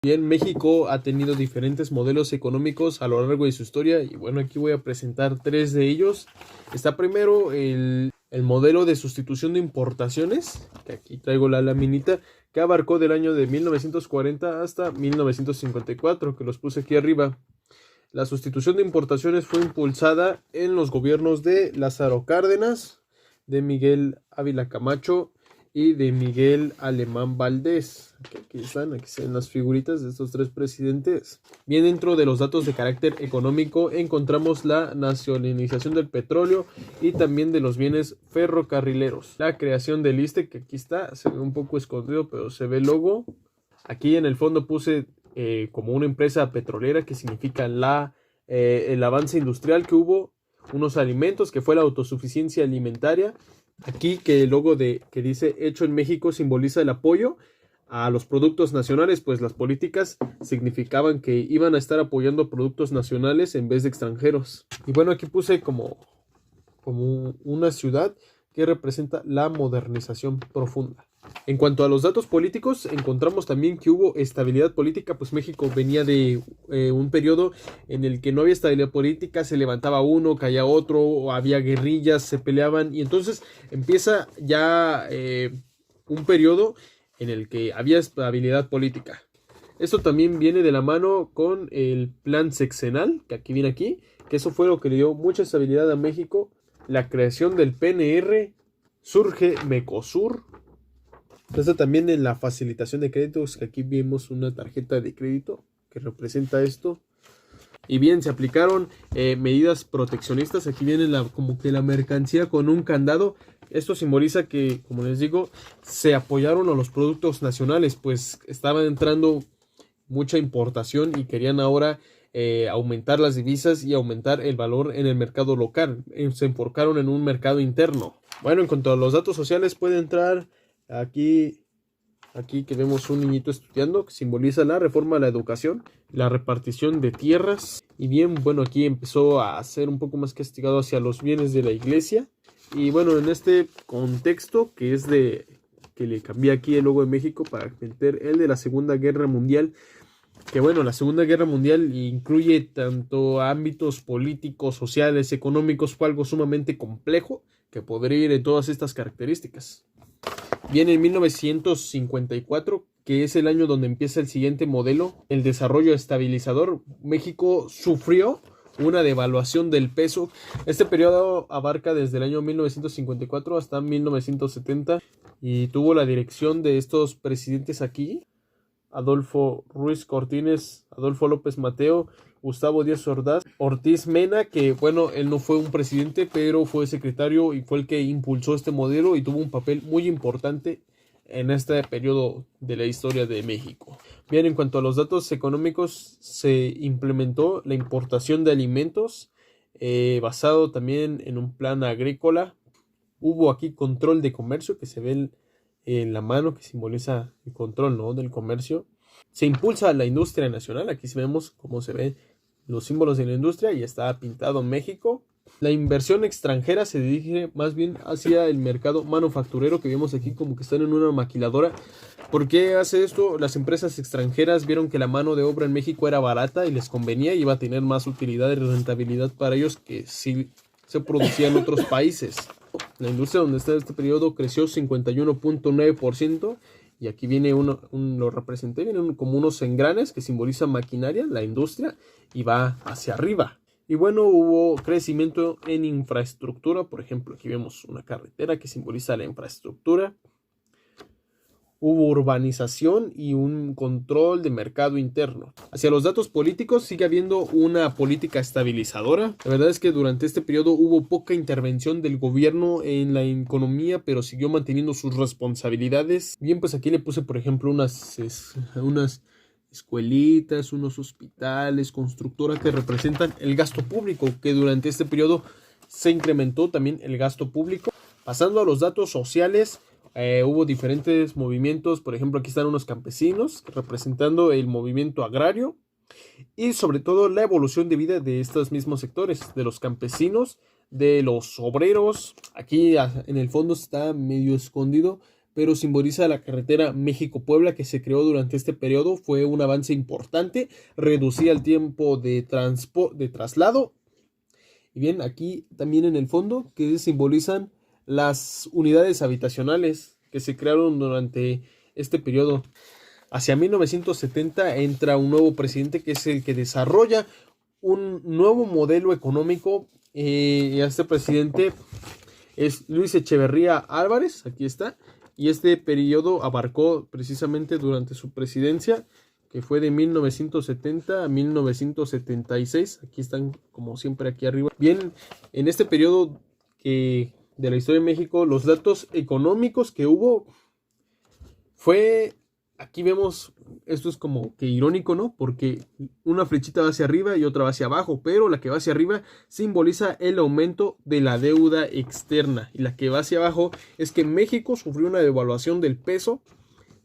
Bien, México ha tenido diferentes modelos económicos a lo largo de su historia y bueno, aquí voy a presentar tres de ellos. Está primero el modelo de sustitución de importaciones, que aquí traigo la laminita, que abarcó del año de 1940 hasta 1954, que los puse aquí arriba. La sustitución de importaciones fue impulsada en los gobiernos de Lázaro Cárdenas, de Miguel Ávila Camacho y de Miguel Alemán Valdés. Aquí están las figuritas de estos tres presidentes. Bien, dentro de los datos de carácter económico encontramos la nacionalización del petróleo y también de los bienes ferrocarrileros. La creación del ISSSTE, que aquí está, se ve un poco escondido, pero se ve el logo. Aquí en el fondo puse como una empresa petrolera, que significa el avance industrial que hubo, unos alimentos, que fue la autosuficiencia alimentaria. Aquí que el logo que dice hecho en México simboliza el apoyo a los productos nacionales, pues las políticas significaban que iban a estar apoyando productos nacionales en vez de extranjeros. Y bueno, aquí puse como una ciudad que representa la modernización profunda. En cuanto a los datos políticos, encontramos también que hubo estabilidad política, pues México venía de un periodo en el que no había estabilidad política, se levantaba uno, caía otro, o había guerrillas, se peleaban, y entonces empieza ya un periodo en el que había estabilidad política. Esto también viene de la mano con el plan sexenal, que aquí viene aquí, que eso fue lo que le dio mucha estabilidad a México. La creación del PNR, surge Mecosur. Esto también en la facilitación de créditos, que aquí vemos una tarjeta de crédito que representa esto. Y bien, se aplicaron medidas proteccionistas. Aquí viene como que la mercancía con un candado. Esto simboliza que, como les digo, se apoyaron a los productos nacionales, pues estaba entrando mucha importación y querían ahora aumentar las divisas y aumentar el valor en el mercado local. Se enfocaron en un mercado interno. Bueno, en cuanto a los datos sociales, puede entrar aquí que vemos un niñito estudiando, que simboliza la reforma a la educación, la repartición de tierras. Y bien, bueno, aquí empezó a ser un poco más castigado hacia los bienes de la iglesia. Y bueno, en este contexto, que es que le cambié aquí el logo de México para meter el de la Segunda Guerra Mundial, que bueno, la Segunda Guerra Mundial incluye tanto ámbitos políticos, sociales, económicos, fue algo sumamente complejo que podría ir en todas estas características. Viene en 1954, que es el año donde empieza el siguiente modelo, el desarrollo estabilizador. México sufrió una devaluación del peso. Este periodo abarca desde el año 1954 hasta 1970 y tuvo la dirección de estos presidentes aquí: Adolfo Ruiz Cortines, Adolfo López Mateo, Gustavo Díaz Ordaz, Ortiz Mena, que bueno, él no fue un presidente, pero fue secretario y fue el que impulsó este modelo y tuvo un papel muy importante en este periodo de la historia de México. Bien, en cuanto a los datos económicos, se implementó la importación de alimentos basado también en un plan agrícola. Hubo aquí control de comercio, que se ve en la mano, que simboliza el control, ¿no?, del comercio. Se impulsa la industria nacional. Aquí vemos cómo se ven los símbolos de la industria y está pintado México. La inversión extranjera se dirige más bien hacia el mercado manufacturero, que vemos aquí como que están en una maquiladora. ¿Por qué hace esto? Las empresas extranjeras vieron que la mano de obra en México era barata y les convenía y iba a tener más utilidad y rentabilidad para ellos que si se producía en otros países. La industria donde está este periodo creció 51.9%. Y aquí viene lo representé, vienen como unos engranes que simbolizan maquinaria, la industria, y va hacia arriba. Y bueno, hubo crecimiento en infraestructura. Por ejemplo, aquí vemos una carretera que simboliza la infraestructura. Hubo urbanización y un control de mercado interno. Hacia los datos políticos, sigue habiendo una política estabilizadora. La verdad es que durante este periodo hubo poca intervención del gobierno en la economía, pero siguió manteniendo sus responsabilidades. Bien, pues aquí le puse, por ejemplo, unas escuelitas, unos hospitales, constructoras que representan el gasto público, que durante este periodo se incrementó también el gasto público. Pasando a los datos sociales, hubo diferentes movimientos. Por ejemplo, aquí están unos campesinos representando el movimiento agrario y sobre todo la evolución de vida de estos mismos sectores, de los campesinos, de los obreros. Aquí en el fondo está medio escondido, pero simboliza la carretera México-Puebla que se creó durante este periodo. Fue un avance importante, reducía el tiempo de traslado. Y bien, aquí también en el fondo que simbolizan las unidades habitacionales que se crearon durante este periodo. Hacia 1970 entra un nuevo presidente que es el que desarrolla un nuevo modelo económico. Este presidente es Luis Echeverría Álvarez, aquí está, y este periodo abarcó precisamente durante su presidencia, que fue de 1970 a 1976, aquí están como siempre aquí arriba. Bien, en este periodo de la historia de México, los datos económicos que hubo fue... Aquí vemos, esto es como que irónico, ¿no? Porque una flechita va hacia arriba y otra va hacia abajo, pero la que va hacia arriba simboliza el aumento de la deuda externa. Y la que va hacia abajo es que México sufrió una devaluación del peso.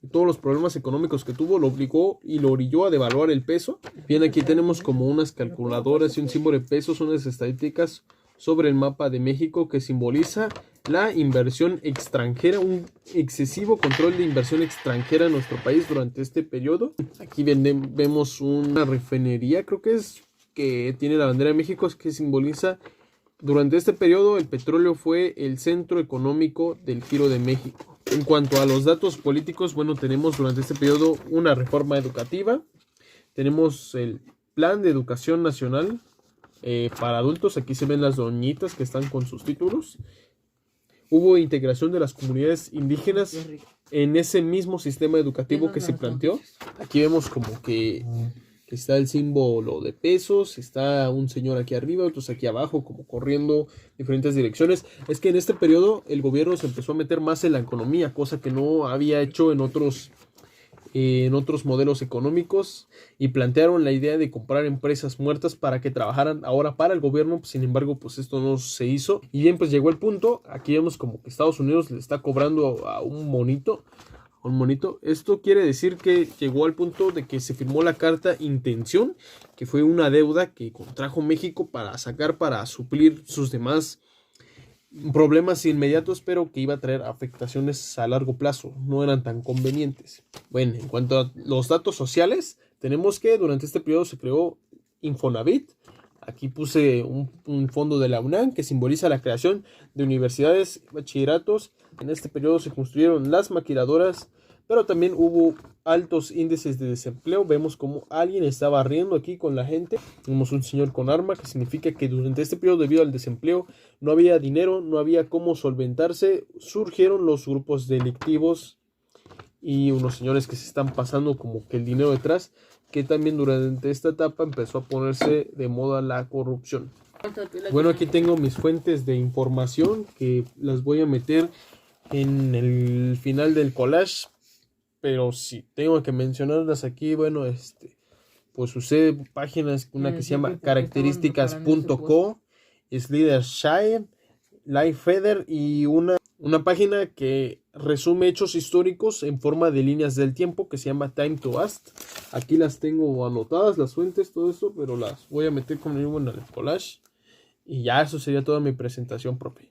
Y todos los problemas económicos que tuvo lo obligó y lo orilló a devaluar el peso. Bien, aquí tenemos como unas calculadoras y un símbolo de pesos, unas estadísticas sobre el mapa de México que simboliza la inversión extranjera, un excesivo control de inversión extranjera en nuestro país durante este periodo. Aquí vemos una refinería, creo que tiene la bandera de México, que simboliza durante este periodo el petróleo fue el centro económico del giro de México. En cuanto a los datos políticos, bueno, tenemos durante este periodo una reforma educativa, tenemos el Plan de Educación Nacional para adultos, aquí se ven las doñitas que están con sus títulos. Hubo integración de las comunidades indígenas en ese mismo sistema educativo que se planteó. Aquí vemos como que está el símbolo de pesos, está un señor aquí arriba, otros aquí abajo, como corriendo diferentes direcciones. Es que en este periodo el gobierno se empezó a meter más en la economía, cosa que no había hecho en otros modelos económicos, y plantearon la idea de comprar empresas muertas para que trabajaran ahora para el gobierno. Sin embargo, pues esto no se hizo. Y bien, pues llegó el punto, aquí vemos como que Estados Unidos le está cobrando a un monito. Esto quiere decir que llegó al punto de que se firmó la carta intención, que fue una deuda que contrajo México para suplir sus demás problemas inmediatos, pero que iba a traer afectaciones a largo plazo, no eran tan convenientes. Bueno, en cuanto a los datos sociales, tenemos que durante este periodo se creó Infonavit. Aquí puse un fondo de la UNAM que simboliza la creación de universidades, bachilleratos. En este periodo se construyeron las maquiladoras, pero también hubo altos índices de desempleo. Vemos como alguien estaba riendo aquí con la gente. Vemos un señor con arma, que significa que durante este periodo, debido al desempleo, no había dinero, no había cómo solventarse. Surgieron los grupos delictivos y unos señores que se están pasando como que el dinero detrás, que también durante esta etapa empezó a ponerse de moda la corrupción. Bueno, aquí tengo mis fuentes de información que las voy a meter en el final del collage, pero si tengo que mencionarlas aquí, bueno, pues usé páginas, una que se llama características.co, Slidershire, Lifefeather y una página que resume hechos históricos en forma de líneas del tiempo que se llama Time to Ask. Aquí las tengo anotadas, las fuentes, todo eso, pero las voy a meter como en el collage. Y ya eso sería toda mi presentación, profe.